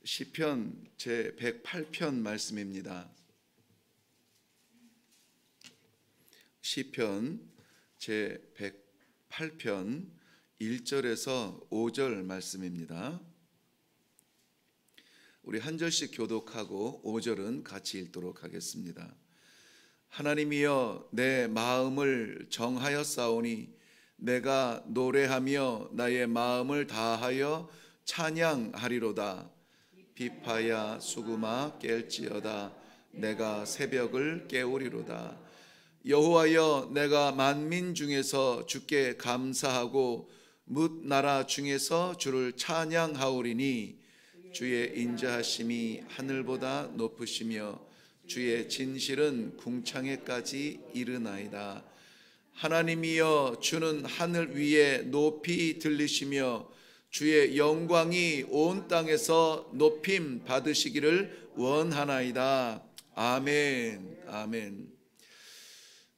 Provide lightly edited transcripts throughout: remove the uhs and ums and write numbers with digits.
시편 제 108편 말씀입니다. 시편 제 108편 1절에서 5절 말씀입니다. 우리 한 절씩 교독하고 5절은 같이 읽도록 하겠습니다. 하나님이여 내 마음을 정하였사오니 내가 노래하며 나의 마음을 다하여 찬양하리로다. 비파야 수구마 깰지어다. 내가 새벽을 깨우리로다. 여호와여 내가 만민 중에서 주께 감사하고 뭇 나라 중에서 주를 찬양하오리니 주의 인자하심이 하늘보다 높으시며 주의 진실은 궁창에까지 이르나이다. 하나님이여 주는 하늘 위에 높이 들리시며 주의 영광이 온 땅에서 높임 받으시기를 원하나이다. 아멘. 아멘.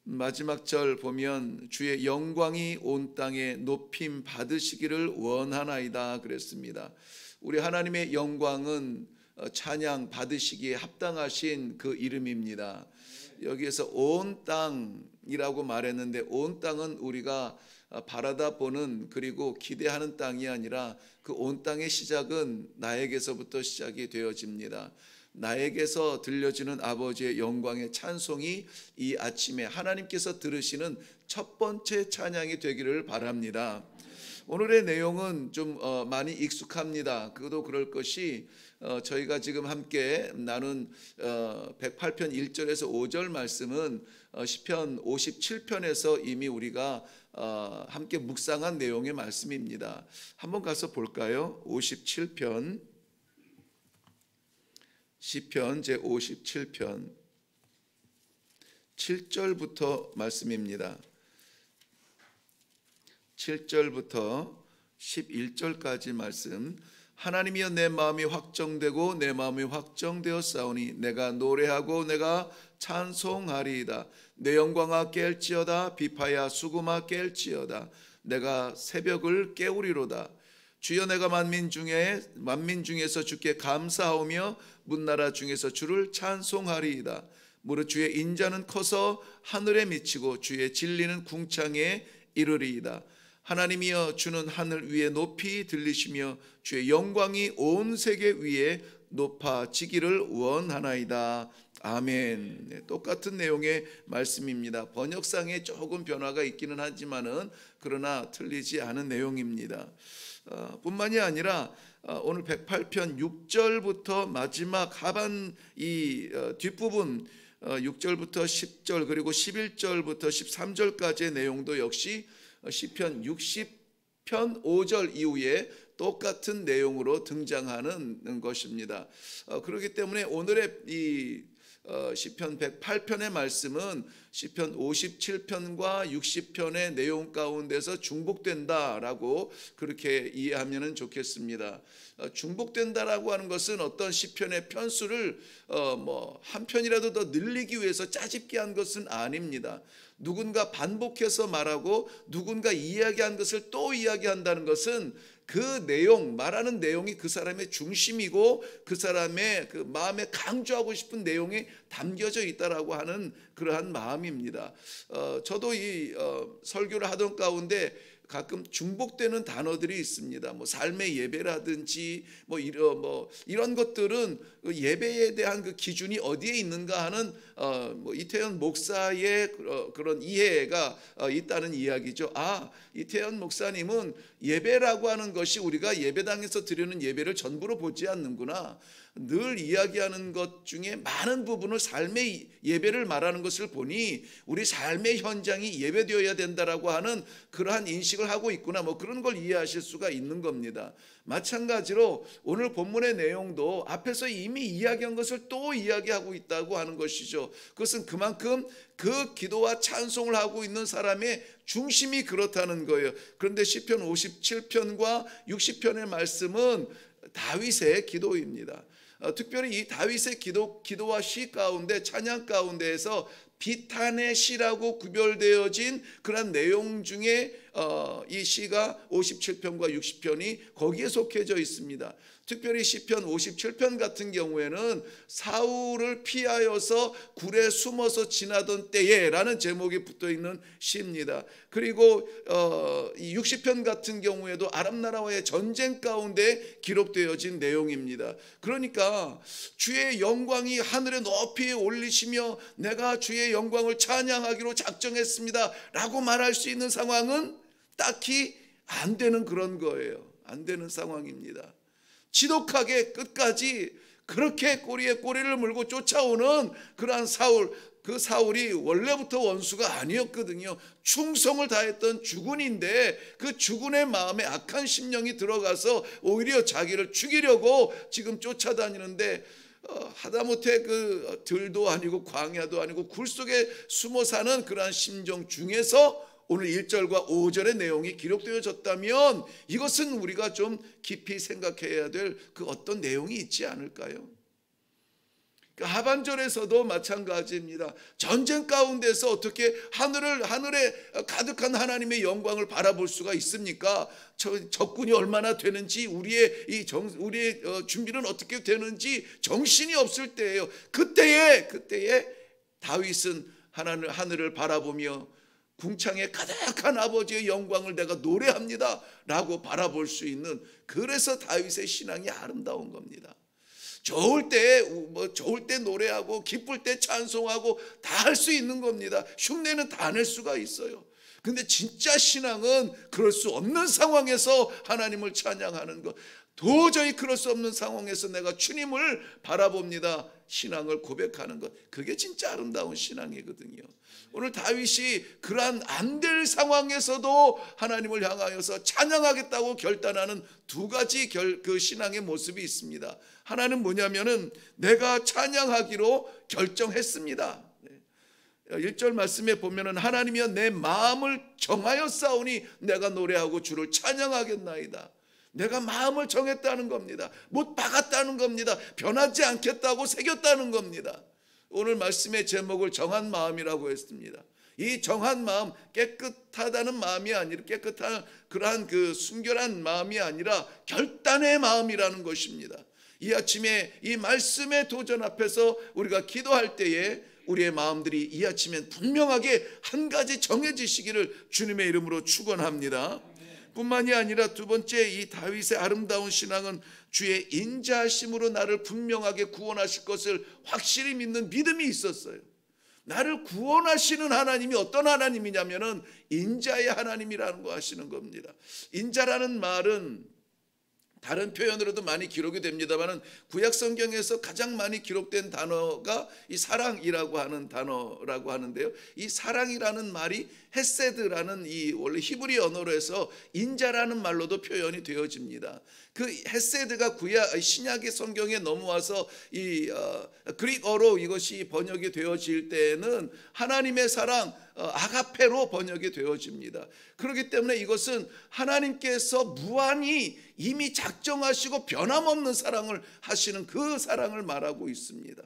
마지막 절 보면 주의 영광이 온 땅에 높임 받으시기를 원하나이다 그랬습니다. 우리 하나님의 영광은 찬양 받으시기에 합당하신 그 이름입니다. 여기에서 온 땅이라고 말했는데 온 땅은 우리가 바라다 보는 그리고 기대하는 땅이 아니라 그 온 땅의 시작은 나에게서부터 시작이 되어집니다. 나에게서 들려지는 아버지의 영광의 찬송이 이 아침에 하나님께서 들으시는 첫 번째 찬양이 되기를 바랍니다. 오늘의 내용은 좀 많이 익숙합니다. 그것도 그럴 것이 저희가 지금 함께 나눈 108편 1절에서 5절 말씀은 시편 57편에서 이미 우리가 함께 묵상한 내용의 말씀입니다. 한번 가서 볼까요? 57편 시편 제 57편 7절부터 말씀입니다. 7절부터 11절까지 말씀. 하나님이여 내 마음이 확정되고 내 마음이 확정되었사오니 내가 노래하고 내가 찬송하리이다. 내 영광아 깰지어다. 비파야 수구마 깰지어다. 내가 새벽을 깨우리로다. 주여 내가 만민 중에서 주께 감사하오며 문나라 중에서 주를 찬송하리이다. 무릇 주의 인자는 커서 하늘에 미치고 주의 진리는 궁창에 이르리이다. 하나님이여 주는 하늘 위에 높이 들리시며 주의 영광이 온 세계 위에 높아지기를 원하나이다. 아멘. 네, 똑같은 내용의 말씀입니다. 번역상에 조금 변화가 있기는 하지만은 그러나 틀리지 않은 내용입니다. 뿐만이 아니라 오늘 108편 6절부터 마지막 하반 이 뒷부분 6절부터 10절 그리고 11절부터 13절까지의 내용도 역시 시편 60편 5절 이후에 똑같은 내용으로 등장하는 것입니다. 그렇기 때문에 오늘의 이 시편 108편의 말씀은 시편 57편과 60편의 내용 가운데서 중복된다라고 그렇게 이해하면 좋겠습니다. 중복된다라고 하는 것은 어떤 시편의 편수를 한 편이라도 더 늘리기 위해서 짜집게 한 것은 아닙니다. 누군가 반복해서 말하고 누군가 이야기한 것을 또 이야기한다는 것은 그 내용, 말하는 내용이 그 사람의 중심이고 그 사람의 그 마음에 강조하고 싶은 내용이 담겨져 있다라고 하는 그러한 마음입니다. 저도 이 설교를 하던 가운데 가끔 중복되는 단어들이 있습니다. 뭐 삶의 예배라든지 이런 것들은 예배에 대한 그 기준이 어디에 있는가 하는 이태현 목사의 그런 이해가 있다는 이야기죠. 이태현 목사님은 예배라고 하는 것이 우리가 예배당에서 드리는 예배를 전부로 보지 않는구나. 늘 이야기하는 것 중에 많은 부분을 삶의 예배를 말하는 것을 보니 우리 삶의 현장이 예배되어야 된다라고 하는 그러한 인식을 하고 있구나. 그런 걸 이해하실 수가 있는 겁니다. 마찬가지로 오늘 본문의 내용도 앞에서 이미 이야기한 것을 또 이야기하고 있다고 하는 것이죠. 그것은 그만큼 그 기도와 찬송을 하고 있는 사람의 중심이 그렇다는 거예요. 그런데 시편 57편과 60편의 말씀은 다윗의 기도입니다. 특별히 이 다윗의 기도와 시 가운데 찬양 가운데에서 비탄의 시라고 구별되어진 그런 내용 중에 이 시가 57편과 60편이 거기에 속해져 있습니다. 특별히 시편 57편 같은 경우에는 사울을 피하여서 굴에 숨어서 지나던 때에 라는 제목이 붙어있는 시입니다. 그리고 이 60편 같은 경우에도 아람 나라와의 전쟁 가운데 기록되어진 내용입니다. 그러니까 주의 영광이 하늘에 높이 올리시며 내가 주의 영광을 찬양하기로 작정했습니다 라고 말할 수 있는 상황은 딱히 안 되는 그런 거예요. 안 되는 상황입니다. 지독하게 끝까지 그렇게 꼬리에 꼬리를 물고 쫓아오는 그러한 사울, 그 사울이 원래부터 원수가 아니었거든요. 충성을 다했던 주군인데 그 주군의 마음에 악한 심령이 들어가서 오히려 자기를 죽이려고 지금 쫓아다니는데 하다못해 그 들도 아니고 광야도 아니고 굴 속에 숨어 사는 그러한 심정 중에서 오늘 1절과 5절의 내용이 기록되어졌다면 이것은 우리가 좀 깊이 생각해야 될 그 어떤 내용이 있지 않을까요? 하반절에서도 마찬가지입니다. 전쟁 가운데서 어떻게 하늘에 가득한 하나님의 영광을 바라볼 수가 있습니까? 적군이 얼마나 되는지 우리의 준비는 어떻게 되는지 정신이 없을 때예요. 그때에 다윗은 하늘을 바라보며 궁창에 가득한 아버지의 영광을 내가 노래합니다 라고 바라볼 수 있는, 그래서 다윗의 신앙이 아름다운 겁니다. 좋을 때 노래하고 기쁠 때 찬송하고 다 할 수 있는 겁니다. 흉내는 다 낼 수가 있어요. 근데 진짜 신앙은 그럴 수 없는 상황에서 하나님을 찬양하는 것, 도저히 그럴 수 없는 상황에서 내가 주님을 바라봅니다 신앙을 고백하는 것, 그게 진짜 아름다운 신앙이거든요. 오늘 다윗이 그러한 안 될 상황에서도 하나님을 향하여서 찬양하겠다고 결단하는 두 가지 그 신앙의 모습이 있습니다. 하나는 뭐냐면은 내가 찬양하기로 결정했습니다. 1절 말씀에 보면은 하나님이여 내 마음을 정하였사오니 내가 노래하고 주를 찬양하겠나이다. 내가 마음을 정했다는 겁니다. 못 박았다는 겁니다. 변하지 않겠다고 새겼다는 겁니다. 오늘 말씀의 제목을 정한 마음이라고 했습니다. 이 정한 마음, 깨끗하다는 마음이 아니라 깨끗한 그러한 그 순결한 마음이 아니라 결단의 마음이라는 것입니다. 이 아침에 이 말씀의 도전 앞에서 우리가 기도할 때에 우리의 마음들이 이 아침엔 분명하게 한 가지 정해지시기를 주님의 이름으로 축원합니다. 뿐만이 아니라 두 번째, 이 다윗의 아름다운 신앙은 주의 인자하심으로 나를 분명하게 구원하실 것을 확실히 믿는 믿음이 있었어요. 나를 구원하시는 하나님이 어떤 하나님이냐면은 인자의 하나님이라는 거 하시는 겁니다. 인자라는 말은 다른 표현으로도 많이 기록이 됩니다만은 구약 성경에서 가장 많이 기록된 단어가 이 사랑이라고 하는 단어라고 하는데요. 이 사랑이라는 말이 헤세드라는 이 원래 히브리 언어로 해서 인자라는 말로도 표현이 되어집니다. 그 헤세드가 신약의 성경에 넘어와서 이 그릭어로 이것이 번역이 되어질 때에는 하나님의 사랑, 아가페로 번역이 되어집니다. 그렇기 때문에 이것은 하나님께서 무한히 이미 작정하시고 변함없는 사랑을 하시는 그 사랑을 말하고 있습니다.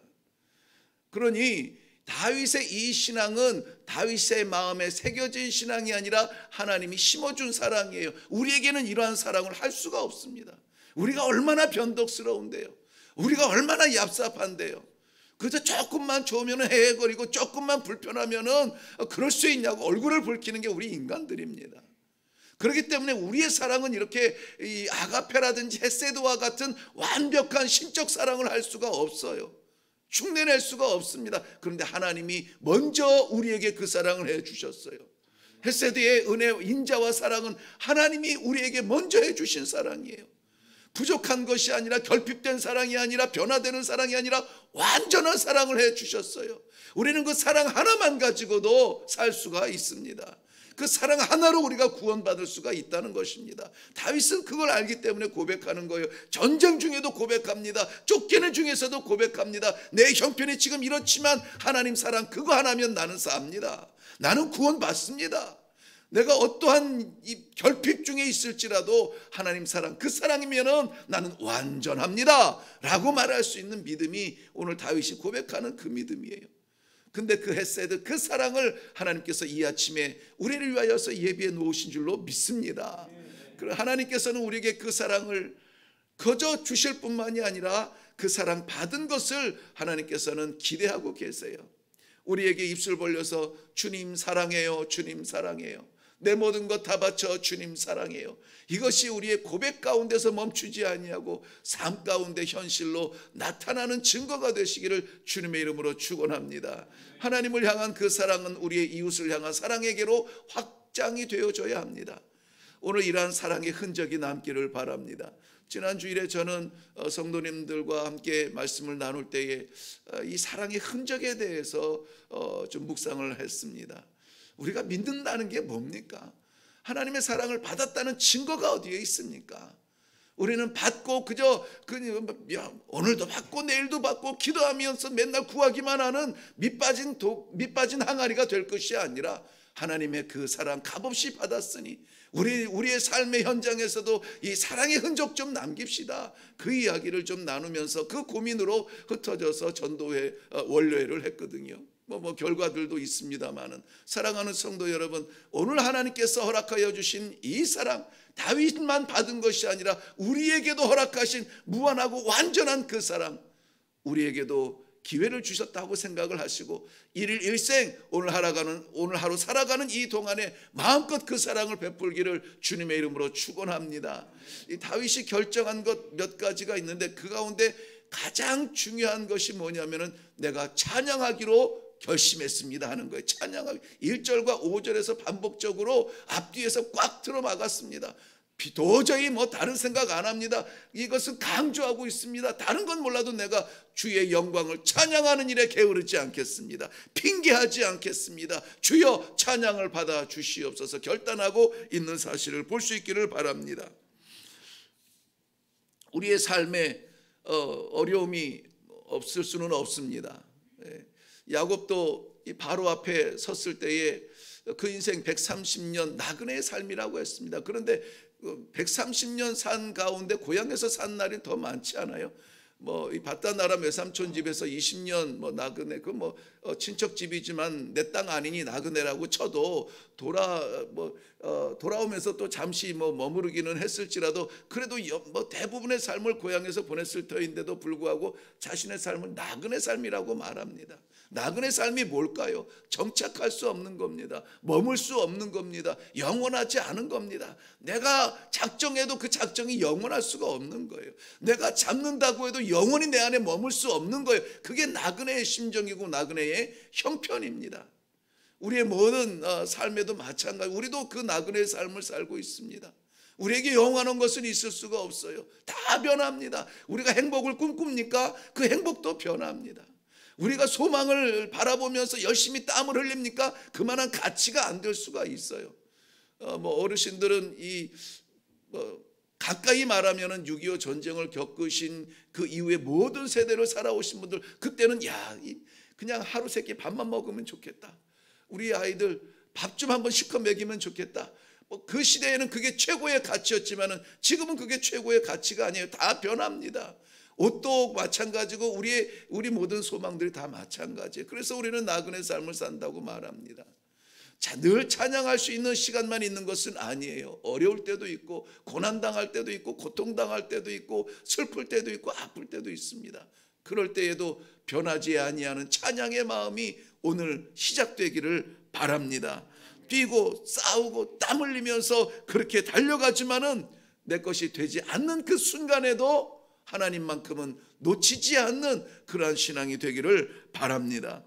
그러니 다윗의 이 신앙은 다윗의 마음에 새겨진 신앙이 아니라 하나님이 심어준 사랑이에요. 우리에게는 이러한 사랑을 할 수가 없습니다. 우리가 얼마나 변덕스러운데요. 우리가 얼마나 얍삽한데요. 그래서 조금만 좋으면 헤헤거리고 조금만 불편하면은 그럴 수 있냐고 얼굴을 붉히는 게 우리 인간들입니다. 그렇기 때문에 우리의 사랑은 이렇게 이 아가페라든지 헤세드와 같은 완벽한 신적 사랑을 할 수가 없어요. 흉내낼 수가 없습니다. 그런데 하나님이 먼저 우리에게 그 사랑을 해주셨어요. 헤세드의 은혜, 인자와 사랑은 하나님이 우리에게 먼저 해주신 사랑이에요. 부족한 것이 아니라, 결핍된 사랑이 아니라, 변화되는 사랑이 아니라 완전한 사랑을 해주셨어요. 우리는 그 사랑 하나만 가지고도 살 수가 있습니다. 그 사랑 하나로 우리가 구원받을 수가 있다는 것입니다. 다윗은 그걸 알기 때문에 고백하는 거예요. 전쟁 중에도 고백합니다. 쫓기는 중에서도 고백합니다. 내 형편이 지금 이렇지만 하나님 사랑 그거 하나면 나는 삽니다. 나는 구원받습니다. 내가 어떠한 이 결핍 중에 있을지라도 하나님 사랑, 그 사랑이면은 나는 완전합니다 라고 말할 수 있는 믿음이 오늘 다윗이 고백하는 그 믿음이에요. 근데 그 헤세드, 그 사랑을 하나님께서 이 아침에 우리를 위하여서 예비해 놓으신 줄로 믿습니다. 그리고 하나님께서는 우리에게 그 사랑을 거저 주실 뿐만이 아니라 그 사랑 받은 것을 하나님께서는 기대하고 계세요. 우리에게 입술 벌려서 주님 사랑해요, 주님 사랑해요, 내 모든 것 다 바쳐 주님 사랑해요, 이것이 우리의 고백 가운데서 멈추지 아니하고 삶 가운데 현실로 나타나는 증거가 되시기를 주님의 이름으로 축원합니다. 하나님을 향한 그 사랑은 우리의 이웃을 향한 사랑에게로 확장이 되어져야 합니다. 오늘 이러한 사랑의 흔적이 남기를 바랍니다. 지난 주일에 저는 성도님들과 함께 말씀을 나눌 때에 이 사랑의 흔적에 대해서 좀 묵상을 했습니다. 우리가 믿는다는 게 뭡니까? 하나님의 사랑을 받았다는 증거가 어디에 있습니까? 우리는 받고 그저 오늘도 받고 내일도 받고 기도하면서 맨날 구하기만 하는 밑빠진 항아리가 될 것이 아니라 하나님의 그 사랑 값없이 받았으니 우리의 삶의 현장에서도 이 사랑의 흔적 좀 남깁시다. 그 이야기를 좀 나누면서 그 고민으로 흩어져서 전도회 원료회를 했거든요. 결과들도 있습니다만은, 사랑하는 성도 여러분, 오늘 하나님께서 허락하여 주신 이 사랑, 다윗만 받은 것이 아니라 우리에게도 허락하신 무한하고 완전한 그 사랑, 우리에게도 기회를 주셨다고 생각을 하시고 일일 일생 오늘 하루 살아가는 이 동안에 마음껏 그 사랑을 베풀기를 주님의 이름으로 축원합니다. 이 다윗이 결정한 것 몇 가지가 있는데 그 가운데 가장 중요한 것이 뭐냐면은 내가 찬양하기로 결심했습니다 하는 거예요. 찬양하기. 1절과 5절에서 반복적으로 앞뒤에서 꽉 틀어막았습니다. 도저히 다른 생각 안 합니다. 이것은 강조하고 있습니다. 다른 건 몰라도 내가 주의 영광을 찬양하는 일에 게으르지 않겠습니다. 핑계하지 않겠습니다. 주여 찬양을 받아 주시옵소서 결단하고 있는 사실을 볼 수 있기를 바랍니다. 우리의 삶에 어려움이 없을 수는 없습니다. 야곱도 이 바로 앞에 섰을 때에 그 인생 130년 나그네의 삶이라고 했습니다. 그런데 130년 산 가운데 고향에서 산 날이 더 많지 않아요? 이 바다나라 외삼촌 집에서 20년 나그네, 친척 집이지만 내 땅 아니니 나그네라고 쳐도 돌아오면서 또 잠시 머무르기는 했을지라도 그래도 대부분의 삶을 고향에서 보냈을 터인데도 불구하고 자신의 삶은 나그네 삶이라고 말합니다. 나그네 삶이 뭘까요? 정착할 수 없는 겁니다. 머물 수 없는 겁니다. 영원하지 않은 겁니다. 내가 작정해도 그 작정이 영원할 수가 없는 거예요. 내가 잡는다고 해도 영원히 내 안에 머물 수 없는 거예요. 그게 나그네의 심정이고 나그네의 형편입니다. 우리의 모든 삶에도 마찬가지. 우리도 그 나그네의 삶을 살고 있습니다. 우리에게 영원한 것은 있을 수가 없어요. 다 변합니다. 우리가 행복을 꿈꿉니까? 그 행복도 변합니다. 우리가 소망을 바라보면서 열심히 땀을 흘립니까? 그만한 가치가 안 될 수가 있어요. 어르신들은 가까이 말하면은 6.25 전쟁을 겪으신 그 이후에 모든 세대를 살아오신 분들, 그때는 그냥 하루 세끼 밥만 먹으면 좋겠다. 우리 아이들 밥 좀 한번 실컷 먹이면 좋겠다. 그 시대에는 그게 최고의 가치였지만은 지금은 그게 최고의 가치가 아니에요. 다 변합니다. 옷도 마찬가지고 우리 모든 소망들이 다 마찬가지예요. 그래서 우리는 나그네 삶을 산다고 말합니다. 늘 찬양할 수 있는 시간만 있는 것은 아니에요. 어려울 때도 있고 고난당할 때도 있고 고통당할 때도 있고 슬플 때도 있고 아플 때도 있습니다. 그럴 때에도 변하지 아니하는 찬양의 마음이 오늘 시작되기를 바랍니다. 뛰고 싸우고 땀 흘리면서 그렇게 달려가지만은 내 것이 되지 않는 그 순간에도 하나님만큼은 놓치지 않는 그러한 신앙이 되기를 바랍니다.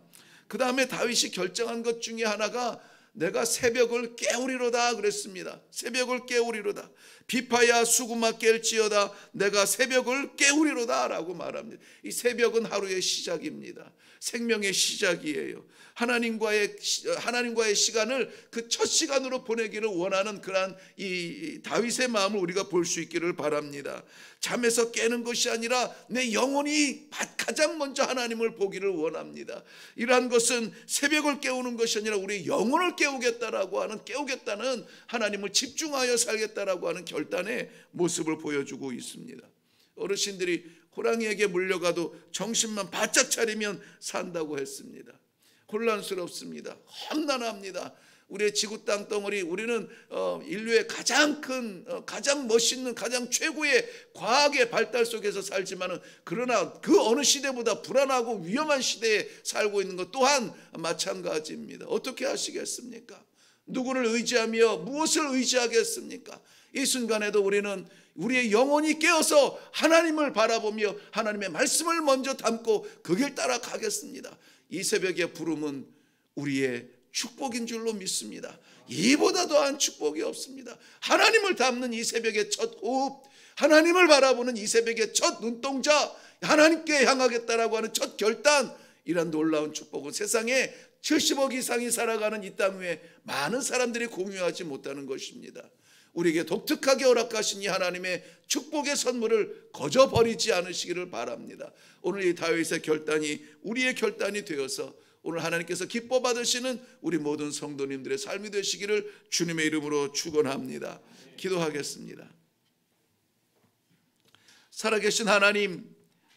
그 다음에 다윗이 결정한 것 중에 하나가 내가 새벽을 깨우리로다 그랬습니다. 새벽을 깨우리로다. 비파야 수구마 깰지어다. 내가 새벽을 깨우리로다 라고 말합니다. 이 새벽은 하루의 시작입니다. 생명의 시작이에요. 하나님과의 시간을 그 첫 시간으로 보내기를 원하는 그러한 이 다윗의 마음을 우리가 볼 수 있기를 바랍니다. 잠에서 깨는 것이 아니라 내 영혼이 가장 먼저 하나님을 보기를 원합니다. 이러한 것은 새벽을 깨우는 것이 아니라 우리 영혼을 깨우겠다는 하나님을 집중하여 살겠다라고 하는 결단의 모습을 보여주고 있습니다. 어르신들이 호랑이에게 물려가도 정신만 바짝 차리면 산다고 했습니다. 혼란스럽습니다. 험난합니다. 우리의 지구 땅덩어리, 우리는 인류의 가장 큰, 가장 멋있는, 가장 최고의 과학의 발달 속에서 살지만은, 그러나 그 어느 시대보다 불안하고 위험한 시대에 살고 있는 것 또한 마찬가지입니다. 어떻게 하시겠습니까? 누구를 의지하며 무엇을 의지하겠습니까? 이 순간에도 우리는 우리의 영혼이 깨어서 하나님을 바라보며 하나님의 말씀을 먼저 담고 그 길 따라 가겠습니다. 이 새벽의 부름은 우리의 축복인 줄로 믿습니다. 이보다 더한 축복이 없습니다. 하나님을 담는 이 새벽의 첫 호흡, 하나님을 바라보는 이 새벽의 첫 눈동자, 하나님께 향하겠다라고 하는 첫 결단, 이런 놀라운 축복은 세상에 70억 이상이 살아가는 이 땅 위에 많은 사람들이 공유하지 못하는 것입니다. 우리에게 독특하게 허락하신 이 하나님의 축복의 선물을 거저 버리지 않으시기를 바랍니다. 오늘 이 다윗의 결단이 우리의 결단이 되어서 오늘 하나님께서 기뻐 받으시는 우리 모든 성도님들의 삶이 되시기를 주님의 이름으로 축원합니다. 기도하겠습니다. 살아계신 하나님,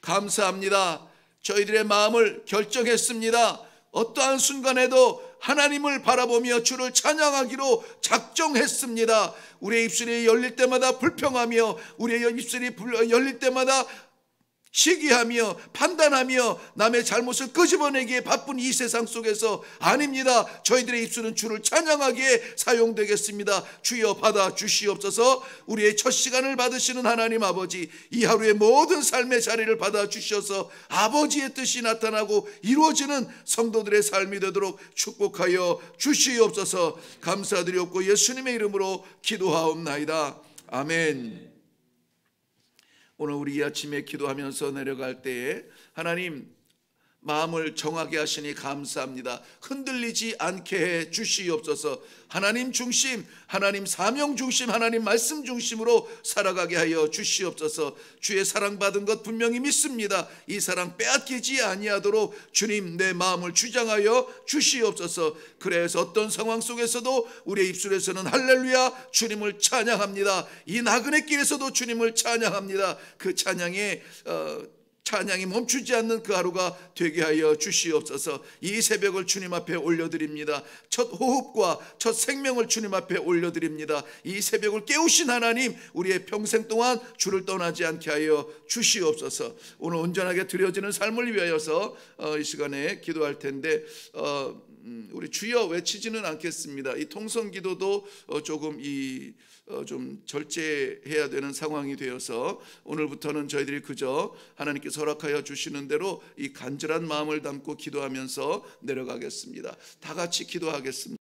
감사합니다. 저희들의 마음을 결정했습니다. 어떠한 순간에도 하나님을 바라보며 주를 찬양하기로 작정했습니다. 우리의 입술이 열릴 때마다 불평하며, 우리의 입술이 열릴 때마다 시기하며 판단하며 남의 잘못을 끄집어내기에 바쁜 이 세상 속에서 아닙니다. 저희들의 입술은 주를 찬양하기에 사용되겠습니다. 주여 받아 주시옵소서. 우리의 첫 시간을 받으시는 하나님 아버지, 이 하루의 모든 삶의 자리를 받아 주셔서 아버지의 뜻이 나타나고 이루어지는 성도들의 삶이 되도록 축복하여 주시옵소서. 감사드리옵고 예수님의 이름으로 기도하옵나이다. 아멘. 오늘 우리 이 아침에 기도하면서 내려갈 때에 하나님 마음을 정하게 하시니 감사합니다. 흔들리지 않게 해 주시옵소서. 하나님 중심, 하나님 사명 중심, 하나님 말씀 중심으로 살아가게 하여 주시옵소서. 주의 사랑받은 것 분명히 믿습니다. 이 사랑 빼앗기지 아니하도록 주님 내 마음을 주장하여 주시옵소서. 그래서 어떤 상황 속에서도 우리의 입술에서는 할렐루야 주님을 찬양합니다. 이 나그네 길에서도 주님을 찬양합니다. 그 찬양이 멈추지 않는 그 하루가 되게 하여 주시옵소서. 이 새벽을 주님 앞에 올려드립니다. 첫 호흡과 첫 생명을 주님 앞에 올려드립니다. 이 새벽을 깨우신 하나님, 우리의 평생 동안 주를 떠나지 않게 하여 주시옵소서. 오늘 온전하게 드려지는 삶을 위하여서 이 시간에 기도할 텐데 우리 주여 외치지는 않겠습니다. 이 통성기도도 조금 좀 절제해야 되는 상황이 되어서 오늘부터는 저희들이 그저 하나님께서 허락하여 주시는 대로 이 간절한 마음을 담고 기도하면서 내려가겠습니다. 다 같이 기도하겠습니다.